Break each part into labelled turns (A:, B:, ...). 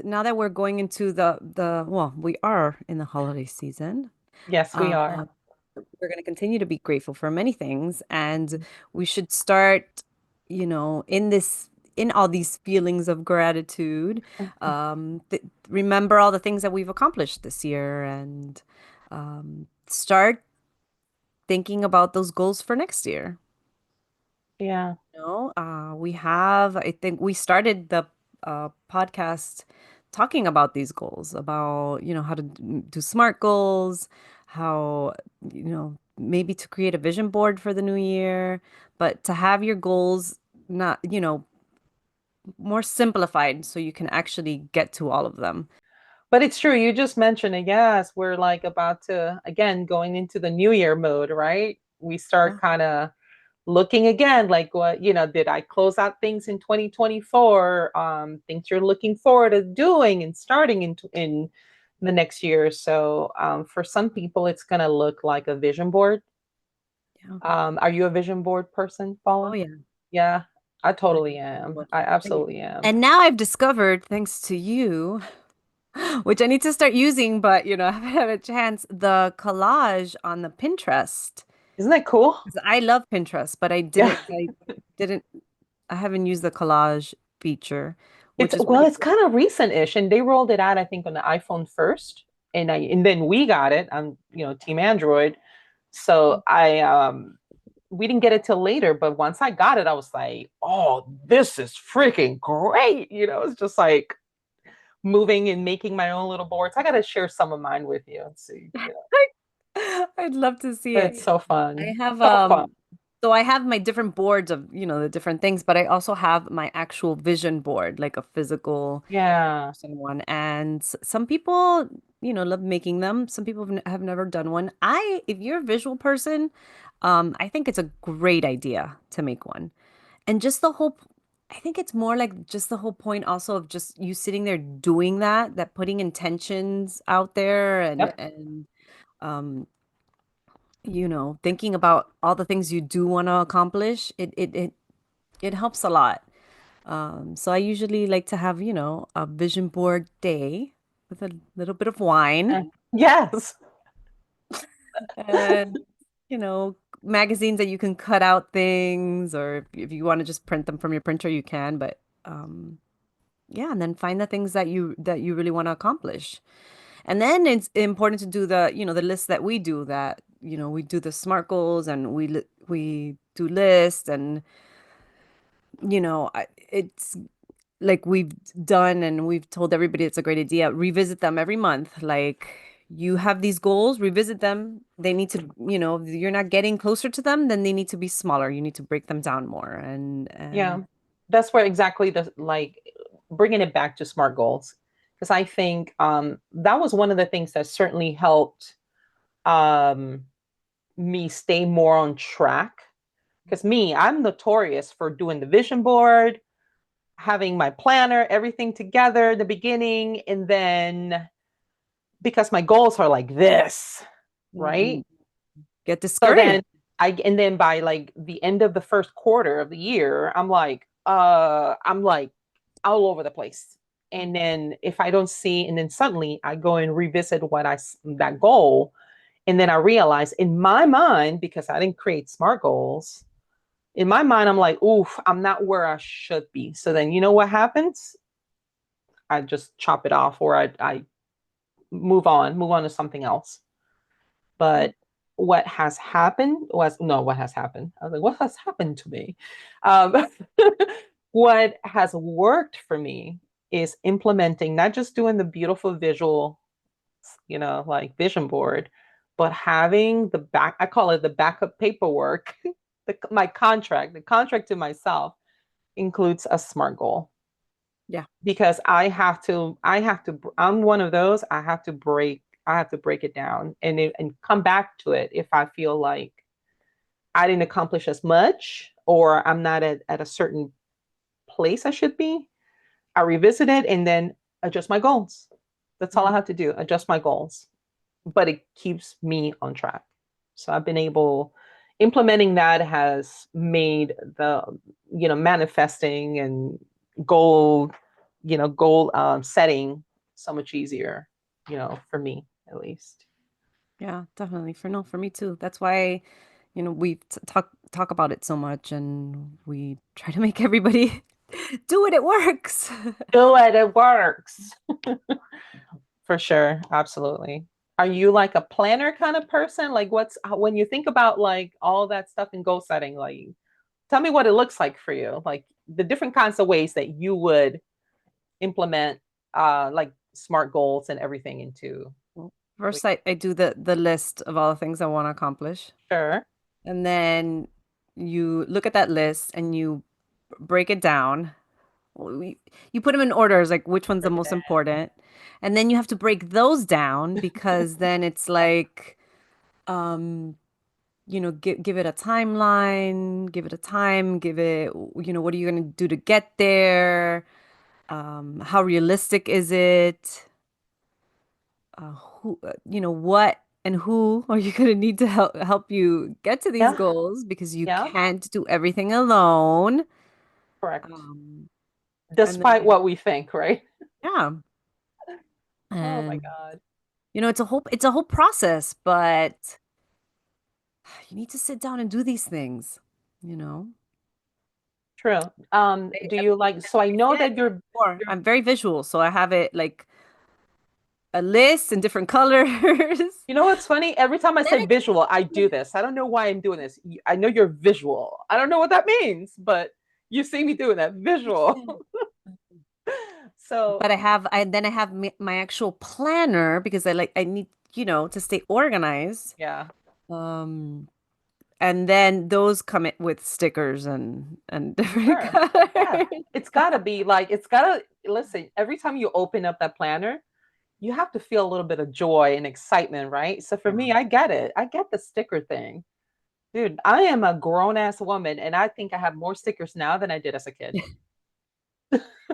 A: now that we're going into well, we are in the holiday season.
B: Yes, we
A: Uh,
B: are.
A: we're going to continue to be grateful for many things, and we should start, in all these feelings of gratitude, th remember all the things that we've accomplished this year, and start thinking about those goals for next year.
B: Yeah.
A: I think we started the podcast talking about these goals, about, how to do SMART goals, how, maybe to create a vision board for the new year, but to have your goals not, more simplified so you can actually get to all of them.
B: But it's true. You just mentioned it. Yes, we're like about to, again, going into the new year mode, right? We start
A: Yeah.
B: kind of looking again, like what, did I close out things in 2024? Things you're looking forward to doing and starting in the next year. So for some people, it's going to look like a vision board.
A: Yeah.
B: Are you a vision board person,
A: Oh,
B: Paula?
A: yeah.
B: Yeah, I
A: I
B: totally
A: love
B: am.
A: it.
B: I
A: And
B: absolutely am.
A: and now I've discovered, thanks to you, which I need to start using, but I haven't had a chance, the collage on the Pinterest.
B: Isn't that cool?
A: 'Cause I love Pinterest, but
B: Yeah.
A: didn't, I haven't used the collage feature,
B: It's
A: which is
B: well,
A: pretty
B: it's
A: cool.
B: kind of recent-ish, and they rolled it out, I think, on the iPhone first, and then we got it. I'm, Team Android, so I we didn't get it till later. But once I got it, I was like, oh, this is freaking great. It's just like moving and making my own little boards. I got to share some of mine with you and see.
A: I'd love to see it.
B: It's so
A: I
B: fun,
A: have
B: so fun.
A: so I have my different boards of, the different things, but I also have my actual vision board, like a physical
B: Yeah.
A: person one. And some people, love making them. Some people have never done one. If you're a visual person, I think it's a great idea to make one. And just I think it's more like just the whole point also of just you sitting there doing that putting intentions out there, and
B: Yep.
A: um, thinking about all the things you do want to accomplish. It helps a lot. So I usually like to have, a vision board day with a little bit of wine
B: Yes.
A: and, magazines that you can cut out things, or if you want to just print them from your printer, you can. But yeah, and then find the things that you really want to accomplish. And then it's important to do the list that we do, that, we do the SMART goals, and we do lists, and, it's like we've done, and we've told everybody it's a great idea. Revisit them every month. Like, you have these goals, revisit them. They need to, if you're not getting closer to them, then they need to be smaller. You need to break them down more. And
B: Yeah, that's where exactly the like bringing it back to SMART goals, because I think that was one of the things that certainly helped um, me stay more on track. Because I'm notorious for doing the vision board, having my planner, everything together at the beginning, and then because my goals are like this,
A: mm,
B: right?
A: get
B: So
A: discouraged.
B: then and then by like the end of the first quarter of the year, I'm like all over the place. And then if I don't see, and then suddenly I go and revisit that goal, and then I realize in my mind, because I didn't create SMART goals, in my mind I'm like, oof, I'm not where I should be. So then you know what happens? I just chop it off, or I move on to something else. But what has happened was no, what has happened? I was like, what has happened to me? Um, what has worked for me is implementing, not just doing the beautiful visual, like vision board, but having I call it the backup paperwork, the contract to myself includes a SMART goal,
A: Yeah.
B: because I'm one of those, I have to break it down and come back to it if I feel like I didn't accomplish as much, or I'm not at a certain place I should be. I revisit it and then adjust my goals. That's all
A: Yeah.
B: I have to do, adjust my goals. But it keeps me on track. So I've been able implementing that has made the manifesting and goal goal setting so much easier, for me at least.
A: Yeah, definitely. For me too. That's why, we talk about it so much, and we try to make everybody do it. It works.
B: Do it, it works. For sure, absolutely. Are you like a planner kind of person? Like, when you think about like all that stuff in goal setting, like, tell me what it looks like for you, like the different kinds of ways that you would implement like smart goals and everything into.
A: Well,
B: Like,
A: first, I do the list of all the things I want to accomplish,
B: sure.
A: and then you look at that list and you break it down. Well, you put them in orders, like which one's the
B: Break it
A: most
B: down.
A: important, and then you have to break those down because then it's like, um, give it a timeline, give it a time, give it, what are you going to do to get there? How realistic is it? What and who are you going to need to help you get to these
B: Yeah,
A: goals because you
B: yeah,
A: can't do everything alone.
B: correct.
A: Um, and
B: Despite
A: then,
B: what we think, right?
A: yeah,
B: Oh my
A: and
B: God.
A: it's a whole process, but you need to sit down and do these things, you know.
B: True.
A: I-
B: Do
A: I-
B: you like, so I
A: I
B: know
A: said
B: that you're,
A: before,
B: you're
A: I'm very visual, so I have it like a list in different colors.
B: you know what's funny? Every time I
A: Then
B: say visual, I do this. I don't know why I'm doing this. I know you're visual. I don't know what that means, but you see me doing that visual. So,
A: But I have my actual planner because I need, to stay organized.
B: yeah,
A: Um, and then those come in with stickers and different
B: sure. Yeah.
A: colors.
B: It's got to be like, it's got to, listen, every time you open up that planner, you have to feel a little bit of joy and excitement, right? So for
A: Yeah.
B: me, I get it. I get the sticker thing. Dude, I am a grown ass woman and I think I have more stickers now than I did as a kid.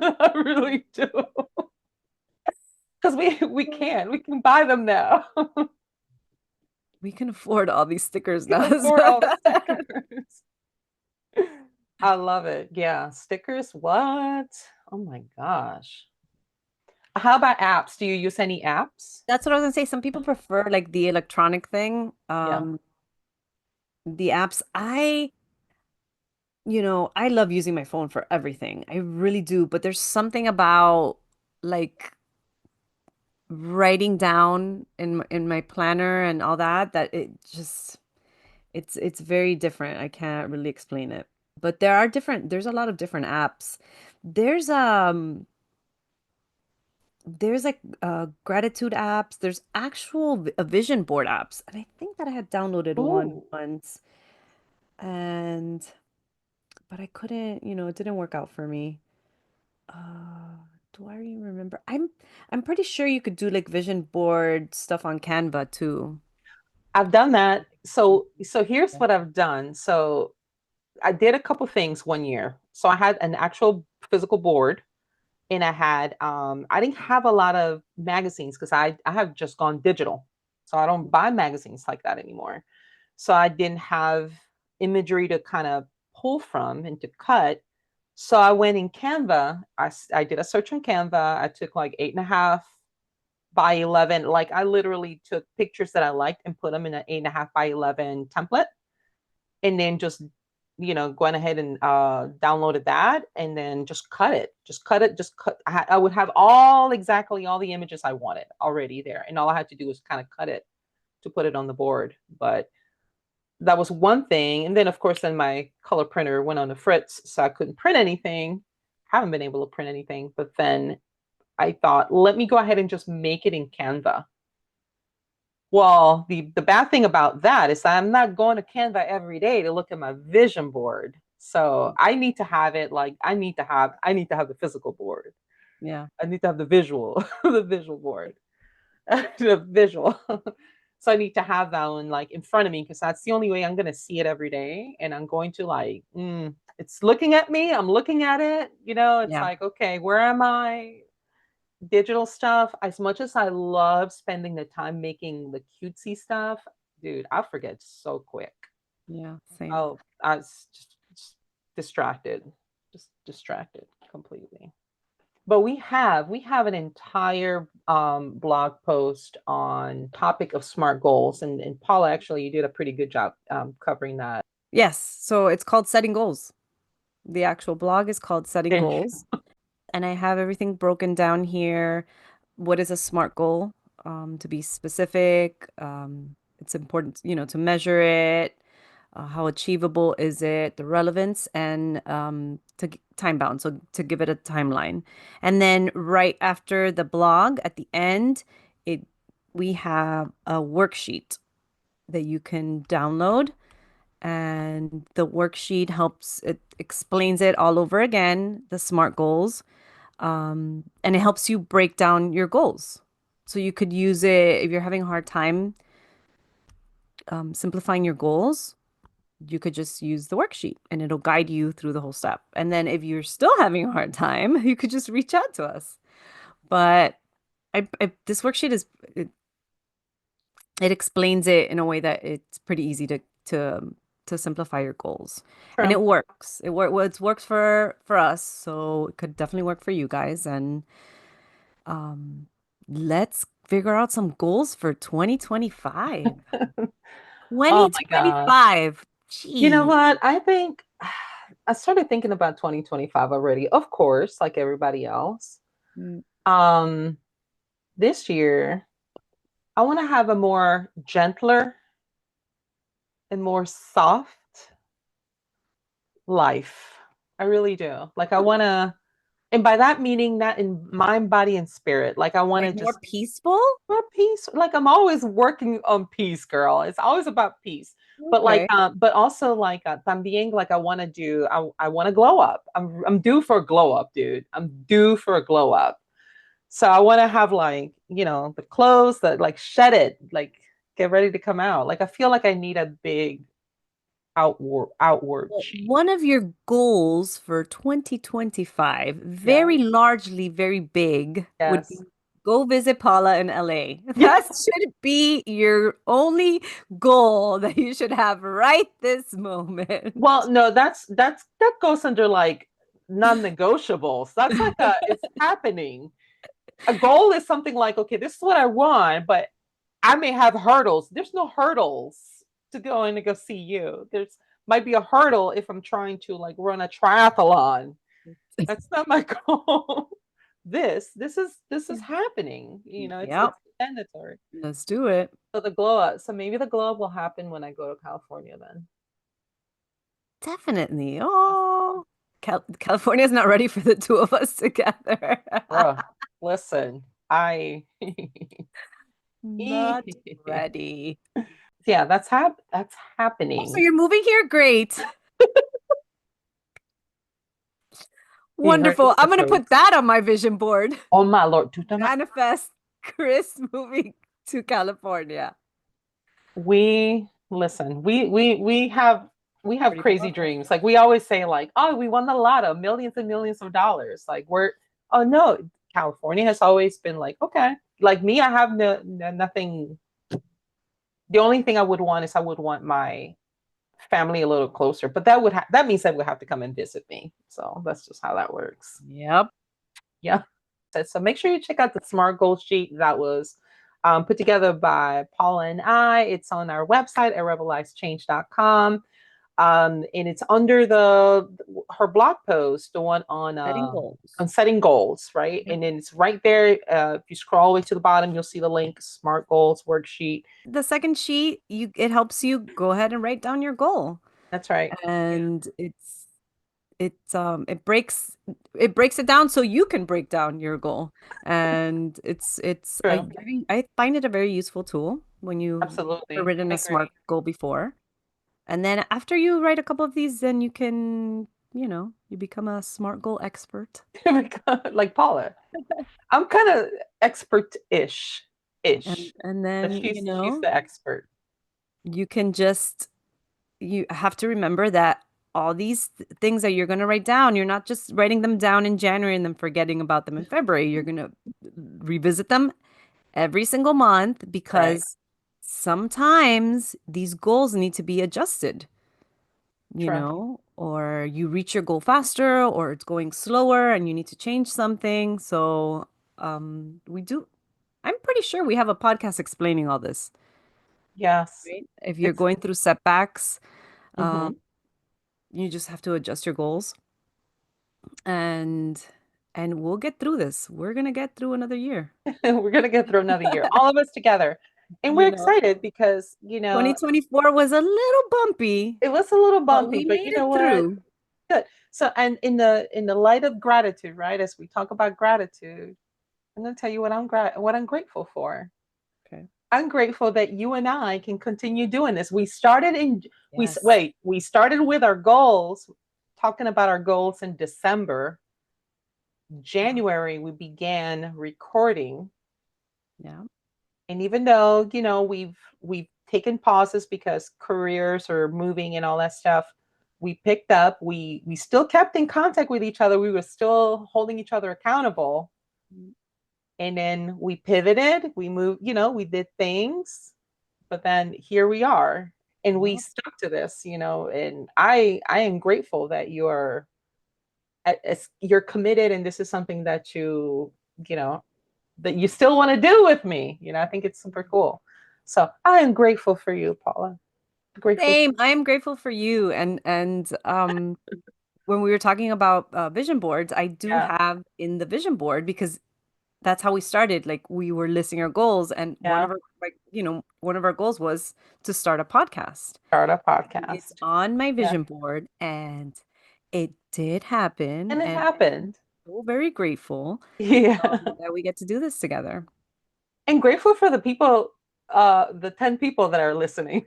B: I really do. Because we can buy them now.
A: We can afford all these stickers
B: We
A: now
B: can
A: as
B: afford
A: well.
B: all the stickers. I love it. Yeah, stickers. What? Oh my gosh. How about apps? Do you use any apps?
A: That's what I was gonna say. Some people prefer like the electronic thing.
B: Yeah.
A: The apps. I love using my phone for everything. I really do. But there's something about like writing down in my planner and all that it just it's very different. I can't really explain it. But there's a lot of different apps. There's there's like gratitude apps. There's actual a vision board apps. And I think that I had downloaded one
B: Ooh.
A: once and but I couldn't, it didn't work out for me. Do I even remember? I'm pretty sure you could do like vision board stuff on Canva too.
B: I've done that. So here's what I've done. So I did a couple things one year. So I had an actual physical board and I didn't have a lot of magazines because I have just gone digital. So I don't buy magazines like that anymore. So I didn't have imagery to kind of pull from and to cut. So I went in Canva. I did a search on Canva. I took like 8.5 by 11. Like I literally took pictures that I liked and put them in an 8.5 by 11 template, and then just going ahead and downloaded that, and then just cut. I would have exactly all the images I wanted already there, and all I had to do was kind of cut it to put it on the board. But that was one thing. And then of course then my color printer went on the fritz, so I couldn't print anything. Haven't been able to print anything. But then I thought, let me go ahead and just make it in Canva. Well, the bad thing about that is that I'm not going to Canva every day to look at my vision board. So I need to have it, like I need to have the physical board.
A: Yeah.
B: I need to have the visual, the visual board. The visual. So I need to have that one like in front of me because that's the only way I'm gonna see it every day. And I'm going to like, it's looking at me, I'm looking at it, it's
A: Yeah.
B: like, okay, where am I? Digital stuff, as much as I love spending the time making the cutesy stuff, dude, I forget so quick.
A: Yeah. Same.
B: Oh, I was just distracted, just distracted completely. But we have an entire blog post on topic of SMART goals, and Paula, actually, you did a pretty good job covering that.
A: Yes. So it's called Setting Goals. The actual blog is called Setting
B: And
A: Goals. And I have everything broken down here. What is a SMART goal? To be specific, it's important, to measure it. How achievable is it? The relevance and time bound. So to give it a timeline. And then right after the blog, at the end, it we have a worksheet that you can download, and the worksheet helps it explains it all over again, the SMART goals, and it helps you break down your goals. So you could use it if you're having a hard time simplifying your goals. You could just use the worksheet and it'll guide you through the whole step. And then if you're still having a hard time, you could just reach out to us. But this worksheet it explains it in a way that it's pretty easy to simplify your goals. And
B: true.
A: it works. Well, it works for us, so it could definitely work for you guys. And um let's figure out some goals for 2025.
B: Oh my God.
A: 2025.
B: You know
A: Gee.
B: what? I think I started thinking about 2025 already, of course, like everybody else.
A: Mm.
B: Um, this year, I want to have a more gentler and more soft life. I really do. Like I want to, and by that meaning that in mind, body, and spirit. Like I want
A: Like
B: to
A: more
B: just
A: peaceful?
B: more peace. Like I'm always working on peace, girl. It's always about peace. But like,
A: Okay.
B: but also like también, like I want to do. I want to glow up. I'm due for a glow up, dude. I'm due for a glow up. So I want to have like the clothes that like shed it, like get ready to come out. Like I feel like I need a big outward
A: Well,
B: change.
A: one of your goals for 2025,
B: Yeah.
A: very largely, very big, would
B: Yes.
A: be go visit Paula in LA.
B: Yeah.
A: That should be your only goal that you should have right this moment.
B: Well, no, that goes under like non-negotiables. That's like a it's happening. A goal is something like, okay, this is what I want, but I may have hurdles. There's no hurdles to go in and go see you. There's might be a hurdle if I'm trying to like run a triathlon. That's not my goal. This is happening. It's
A: Yep,
B: mandatory.
A: let's do it.
B: So the glow up. So maybe the glow up will happen when I go to California then.
A: Definitely. Oh, California's not ready for the two of us together.
B: Bruh, listen, I
A: Not ready.
B: yeah, that's
A: Oh, so
B: happening.
A: you're moving here? Great.
B: You heard
A: Wonderful.
B: this
A: I'm
B: here
A: gonna put
B: first.
A: that on my vision board.
B: Oh my lord, tutama.
A: Manifest Chris moving to California.
B: We listen. We have
A: Pretty
B: crazy
A: powerful.
B: dreams. Like we always say, like, oh, we won the lotto, millions and millions of dollars. Like we're oh no, California has always been like okay. Like me, I have nothing. The only thing I would want is I would want my family a little closer, but that means that would have to come and visit me. So that's just how that works.
A: Yep.
B: Yeah. So make sure you check out the Smart Goal Sheet that was put together by Paula and I. It's on our website at rebelizechange.com. And it's under the her blog post, the one
A: Setting goals.
B: on setting goals, right?
A: Yep.
B: And then it's right there. If you scroll all the way to the bottom, you'll see the link, Smart Goals Worksheet.
A: The second sheet, it helps you go ahead and write down your goal.
B: That's right. Yeah.
A: And it breaks it down so you can break down your goal. And it's
B: True.
A: I find it a very useful tool when you've never
B: Absolutely.
A: written
B: I
A: a
B: agree.
A: SMART goal before. And then after you write a couple of these, then you can, you become a SMART goal expert.
B: Like Paula. I'm kind of expert-ish,
A: And
B: ish.
A: and
B: But
A: then,
B: she's the expert.
A: you can just you have to remember that all these things that you're going to write down, you're not just writing them down in January and then forgetting about them in February. You're going to revisit them every single month
B: Right.
A: because sometimes these goals need to be adjusted, you
B: True.
A: know? or you reach your goal faster, or it's going slower and you need to change something. So, we do, I'm pretty sure we have a podcast explaining all this,
B: Yes.
A: right? If you're
B: It's
A: going through setbacks, um,
B: mhm.
A: you just have to adjust your goals and we'll get through this. We're gonna get through another year.
B: We're gonna get through another year, all of us together. And we're
A: You know,
B: excited because,
A: 2024 was a little bumpy,
B: it was a little
A: but
B: bumpy,
A: we
B: but
A: made
B: you know
A: it
B: what?
A: through.
B: Good. So, and in the light of gratitude, right? As we talk about gratitude, I'm gonna tell you what I'm grateful for.
A: Okay.
B: I'm grateful that you and I can continue doing this. We started in
A: Yes.
B: we started with our goals, talking about our goals in December.
A: Wow.
B: January we began recording,
A: Yeah.
B: and even though, we've taken pauses because careers are moving and all that stuff, we picked up, we still kept in contact with each other. We were still holding each other accountable.
A: Mm.
B: And then we pivoted, we moved, we did things, but then here we are, and we
A: Yep.
B: stuck to this, and I am grateful that you're committed, and this is something that you know that you still want to do with me. I think it's super cool. So I am grateful for you, Paula. Grateful for
A: Same. I am grateful for you. And when we were talking about vision boards, I do
B: yeah,
A: have in the vision board because that's how we started. Like we were listing our goals, and one
B: yeah.
A: of our one of our goals was to start a podcast.
B: Start a
A: It's
B: podcast.
A: on my
B: Yeah,
A: vision board, and it did happen,
B: and it
A: and
B: happened.
A: I'm so very grateful
B: Yeah,
A: that we get to do this together.
B: and grateful for the people, the 10 people that are listening.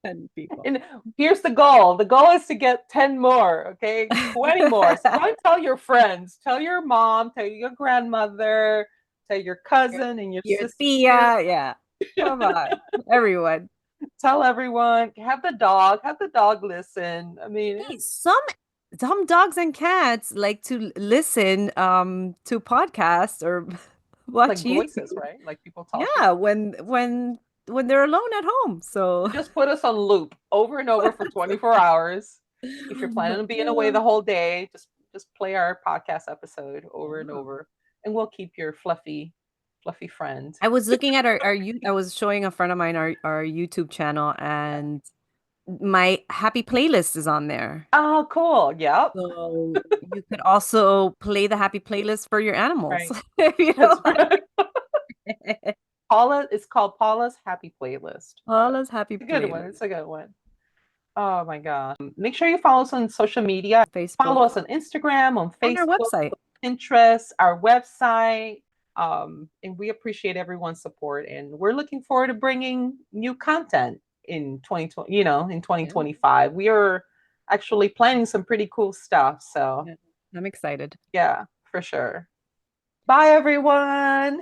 A: And people.
B: And here's the goal. The goal is to get 10 more, okay? 20 more. So go and tell your friends, tell your mom, tell your grandmother, tell your cousin and your
A: Your
B: sister.
A: Thea, yeah. Come on, everyone.
B: Tell everyone. Have the dog listen. I mean,
A: Hey, some dogs and cats like to listen to podcasts or watch
B: like voices,
A: YouTube.
B: right? Like people talking.
A: Yeah, when they're alone at home. So
B: Just put us on loop over and over for 24 hours. If you're planning on being away the whole day, just play our podcast episode over and
A: yeah.
B: over, and we'll keep your fluffy friend.
A: I was looking at I was showing a friend of mine our YouTube channel, and my happy playlist is on there.
B: Oh, cool. Yep.
A: So you could also play the happy playlist for your animals
B: Right.
A: if you
B: That's
A: don't
B: right.
A: like
B: Paula, it's called Paula's Happy Playlist. So
A: Paula's happy
B: it's a good one.
A: playlist.
B: It's a good one. Oh my gosh. Make sure you follow us on social media. Follow
A: Facebook
B: us on Instagram, on
A: and our
B: Facebook,
A: website.
B: Pinterest, our website. And we appreciate everyone's support. And we're looking forward to bringing new content in 2020, in
A: Yeah,
B: 2025. We are actually planning some pretty cool stuff. So
A: yeah. I'm excited.
B: yeah, for sure. Bye, everyone.